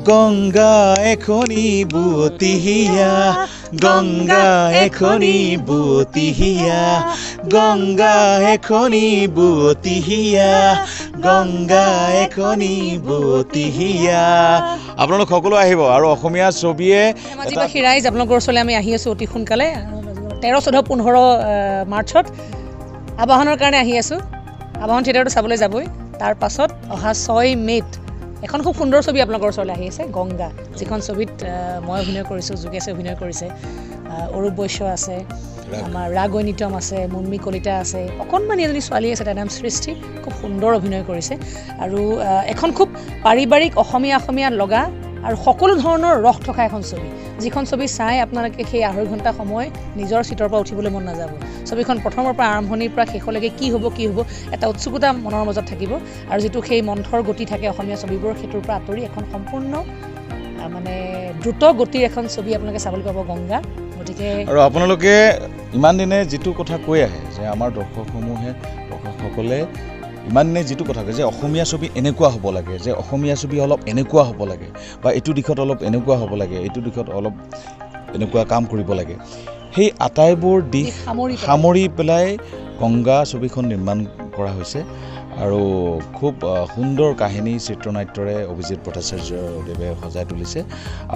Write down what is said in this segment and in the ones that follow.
গঙ্গা এখনি বুৱতি হিয়া গঙ্গা এখনি বুৱতি হিয়া গঙ্গা এখনি বুৱতি হিয়া গঙ্গা এখনি বুৱতি হিয়া আপোনালোক সকলো আহিব আৰু অসমীয়া ছবিয়ে ধেমাজিবাসী ৰাইজ আপোনালোকৰ ওচৰলৈ আমি আহি আছোঁ অতি সোনকালে 13, 14, 15 মাৰ্চত আবাহনৰ কাৰণে আহি আছোঁ আবাহন থিয়েটাৰটো চাবলৈ যাবই তাৰ পাছত অহা 6 মে'ত এখন খুব সুন্দৰ ছবি আপোনালোকৰ ওচৰলৈ আহি আছে গংগা যিখন ছবিত মই অভিনয় কৰিছোঁ যোগেশে অভিনয় কৰিছে অৰূপ বৈশ্য আছে আমাৰ ৰাগৈ নিতম আছে মুন্মি কলিতা আছে অকণমানি এজনী ছোৱালী আছে তাইৰ নাম সৃষ্টি খুব সুন্দৰ অভিনয় কৰিছে আৰু এখন খুব পাৰিবাৰিক অসমীয়া লগা আৰু সকলো ধৰণৰ ৰস থকা এখন ছবি যিখন ছবি চাই আপোনালোকে সেই 2.5 ঘণ্টা সময় নিজৰ চিটৰ পৰা উঠিবলৈ মন নাযাব ছবিখন প্ৰথমৰ পৰা আৰম্ভণিৰ পৰা শেষলৈকে কি হ'ব এটা উৎসুকতা মনৰ মাজত থাকিব আৰু যিটো সেই মন্থৰ গতি থাকে অসমীয়া ছবিবোৰ সেইটোৰ পৰা আঁতৰি এখন সম্পূৰ্ণ মানে দ্ৰুত গতিৰ এখন ছবি আপোনালোকে চাবলৈ পাব গংগা গতিকে আৰু আপোনালোকে ইমান দিনে যিটো কথা কৈ আহে যে আমাৰ দৰ্শকসকলে ইমান দিনে যিটো কথা কয় যে অসমীয়া ছবি এনেকুৱা হ'ব লাগে যে অসমীয়া ছবি অলপ এনেকুৱা হ'ব লাগে বা এইটো দিশত অলপ এনেকুৱা হ'ব লাগে এইটো দিশত অলপ এনেকুৱা কাম কৰিব লাগে সেই আটাইবোৰ দিশ সামৰি পেলাই গংগা ছবিখন নিৰ্মাণ কৰা হৈছে আৰু খুব সুন্দৰ কাহিনী চিত্ৰনাট্যৰে অভিজিত ভট্টাচাৰ্যদেৱে সজাই তুলিছে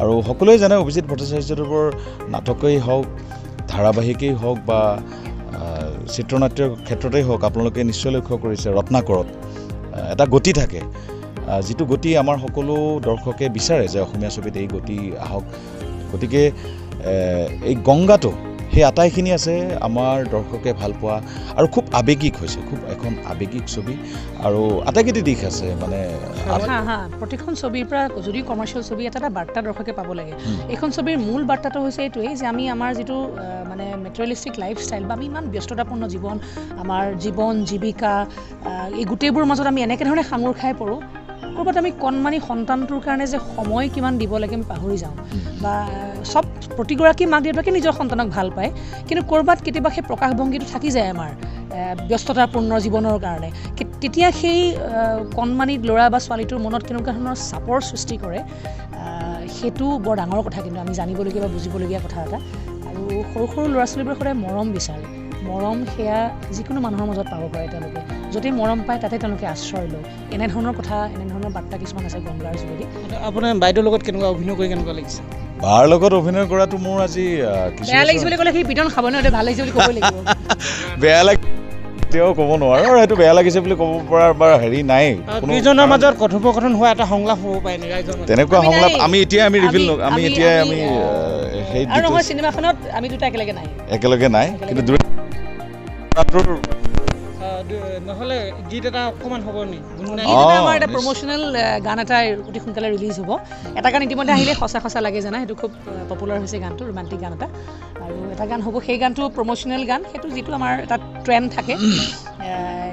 আৰু সকলোৱে জানে অভিজিত ভট্টাচাৰ্যদেৱৰ নাটকেই হওক ধাৰাবাহিকেই হওক বা চিত্ৰনাট্যৰ ক্ষেত্ৰতেই হওক আপোনালোকে নিশ্চয় লক্ষ্য কৰিছে ৰত্নাকৰত এটা গতি থাকে যিটো গতি আমাৰ সকলো দৰ্শকে বিচাৰে যে অসমীয়া ছবিত এই গতি আহক গতিকে এই গংগাটো সেই আটাইখিনি আছে আমাৰ দৰ্শকে ভাল পোৱা আৰু খুব আৱেগিক হৈছে খুব এখন আৱেগিক ছবি আৰু আটাইকেইটি দিশ আছে মানে প্ৰতিখন ছবিৰ পৰা যদি কমাৰ্চিয়েল ছবি এটা বাৰ্তা দৰ্শকে পাব লাগে এইখন ছবিৰ মূল বাৰ্তাটো হৈছে এইটোৱেই যে আমি আমাৰ যিটো মানে মেটেৰিয়েলিষ্টিক লাইফষ্টাইল বা আমি ইমান ব্যস্ততাপূৰ্ণ জীৱন আমাৰ জীৱন জীৱিকা এই গোটেইবোৰৰ মাজত আমি এনেকৈ ধৰণে সাঙুৰ খাই পৰোঁ ক'ৰবাত আমি কণমানি সন্তানটোৰ কাৰণে যে সময় কিমান দিব লাগে আমি পাহৰি যাওঁ বা চব প্ৰতিগৰাকী মাক দেউতাকে নিজৰ সন্তানক ভাল পায় কিন্তু ক'ৰবাত কেতিয়াবা সেই প্ৰকাশভংগীটো থাকি যায় আমাৰ ব্যস্ততাপূৰ্ণ জীৱনৰ কাৰণে তেতিয়া সেই কণমানি ল'ৰা বা ছোৱালীটোৰ মনত কেনেকুৱা ধৰণৰ চাপৰ সৃষ্টি কৰে সেইটো বৰ ডাঙৰ কথা কিন্তু আমি জানিবলগীয়া বা বুজিবলগীয়া কথা এটা আৰু সৰু ল'ৰা ছোৱালীবোৰে সদায় মৰম বিচাৰে মৰম সেয়া যিকোনো মানুহৰ মাজত পাব পাৰে তেওঁলোকে যদি মৰম পায় তাতে তেওঁলোকে আশ্ৰয় লয় এনেধৰণৰ কথা এনেধৰণৰ বাৰ্তা কিছুমান আছে গংগাৰ যোগেদি আপোনাৰ বাইদেউৰ লগত কেনেকুৱা অভিনয় কৰি কেনেকুৱা লাগিছে বাৰ লগত অভিনয় কৰাটো মোৰ আজি বেয়া লাগিছে বুলি ক'লে সি পিটন খাব নহয় ভাল লাগিছে বুলি ক'বই লাগিব বেয়া লাগে তেওঁ ক'ব নোৱাৰো আৰু সেইটো বেয়া লাগিছে বুলি ক'ব পৰা বা হেৰি নাই দুইজনৰ মাজত কথোপকথন হোৱা এটা সংলাপ হ'ব পাৰে নে ৰাইজৰ তেনেকুৱা সংলাপ আমি ৰিভিল সেই আৰু নহয় চিনেমাখনত আমি দুটা একেলগে নাই কিন্তু নহ'লে গীত এটা অকণমান হ'ব নি আমাৰ এটা প্ৰমোচনেল গান এটা অতি সোনকালে ৰিলিজ হ'ব এটা গান ইতিমধ্যে আহিলে সঁচা লাগে জানা সেইটো খুব পপুলাৰ হৈছে গানটো ৰোমান্টিক গান এটা আৰু এটা গান হ'ব সেই গানটো প্ৰমোচনেল গান সেইটো যিটো আমাৰ এটা ট্ৰেণ্ড থাকে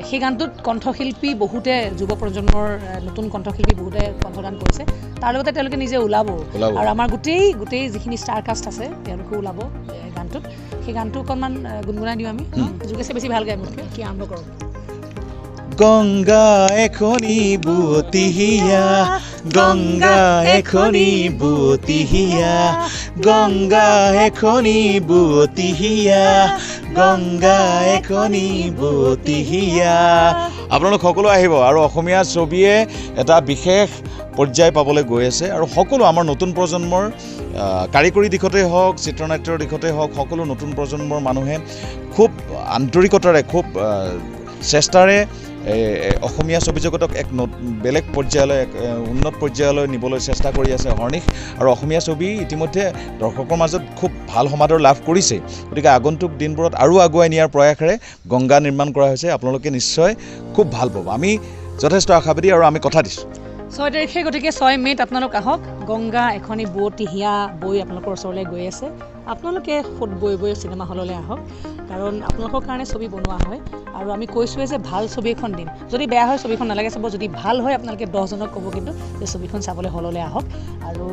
সেই গানটোত কণ্ঠশিল্পী বহুতে যুৱ প্ৰজন্মৰ নতুন কণ্ঠশিল্পী বহুতে কণ্ঠদান কৰিছে তাৰ লগতে তেওঁলোকে নিজে ওলাব আৰু আমাৰ গোটেই যিখিনি ষ্টাৰ কাষ্ট আছে তেওঁলোকে ওলাব গানটোত সেই গানটো অকণমান গুণগুণাই দিওঁ আমি যোগেশে বেছি ভাল গায় মোতকৈ কি আৰম্ভ কৰোঁ গংগা এখনি বুৱতি হিয়া গংগা এখনি বুৱতি হিয়া গংগা এখনি বুৱতি হিয়া গংগা এখনি বুৱতি হিয়া আপোনালোক সকলো আহিব আৰু অসমীয়া ছবিয়ে এটা বিশেষ পৰ্যায় পাবলৈ গৈ আছে আৰু সকলো আমাৰ নতুন প্ৰজন্মৰ কাৰিকৰী দিশতেই হওক চিত্ৰনাট্যৰ দিশতেই হওক সকলো নতুন প্ৰজন্মৰ মানুহে খুব আন্তৰিকতাৰে খুব চেষ্টাৰে অসমীয়া ছবি জগতক এক বেলেগ পৰ্যায়লৈ এক উন্নত পৰ্যায়লৈ নিবলৈ চেষ্টা কৰি আছে হৰ্নিশ আৰু অসমীয়া ছবি ইতিমধ্যে দৰ্শকৰ মাজত খুব ভাল সমাদৰ লাভ কৰিছে গতিকে আগন্তুক দিনবোৰত আৰু আগুৱাই নিয়াৰ প্ৰয়াসেৰে গংগা নিৰ্মাণ কৰা হৈছে আপোনালোকে নিশ্চয় খুব ভাল পাব আমি যথেষ্ট আশাবাদী আৰু আমি কথা দিছোঁ 6 তাৰিখে গতিকে 6 মে'ত আপোনালোক আহক গংগা এখনি বুৱতি হিয়া বৈ আপোনালোকৰ ওচৰলৈ গৈ আছে আপোনালোকে ফুট বৈ চিনেমা হললৈ আহক কাৰণ আপোনালোকৰ কাৰণে ছবি বনোৱা হয় আৰু আমি কৈছোঁৱে যে ভাল ছবি এখন দিম যদি বেয়া হয় ছবিখন নালাগে চাব যদি ভাল হয় আপোনালোকে 10জনক ক'ব কিন্তু যে ছবিখন চাবলৈ হললৈ আহক আৰু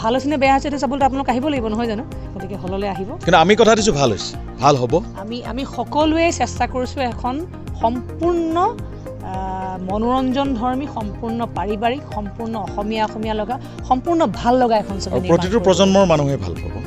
ভাল হৈছে নে বেয়া হৈছে সেইটো চাবলৈ আপোনালোক আহিব লাগিব নহয় জানো গতিকে হললৈ আহিব কিন্তু আমি কথা দিছোঁ ভাল হৈছে ভাল হ'ব আমি সকলোৱে চেষ্টা কৰিছোঁ এখন সম্পূৰ্ণ মনোৰঞ্জন ধৰ্মী, সম্পূৰ্ণ পাৰিবাৰিক, সম্পূৰ্ণ অসমীয়া লগা, সম্পূৰ্ণ ভাল লগা এখন ছবি আৰু প্ৰতিটো প্ৰজন্মৰ মানুহে ভাল পাব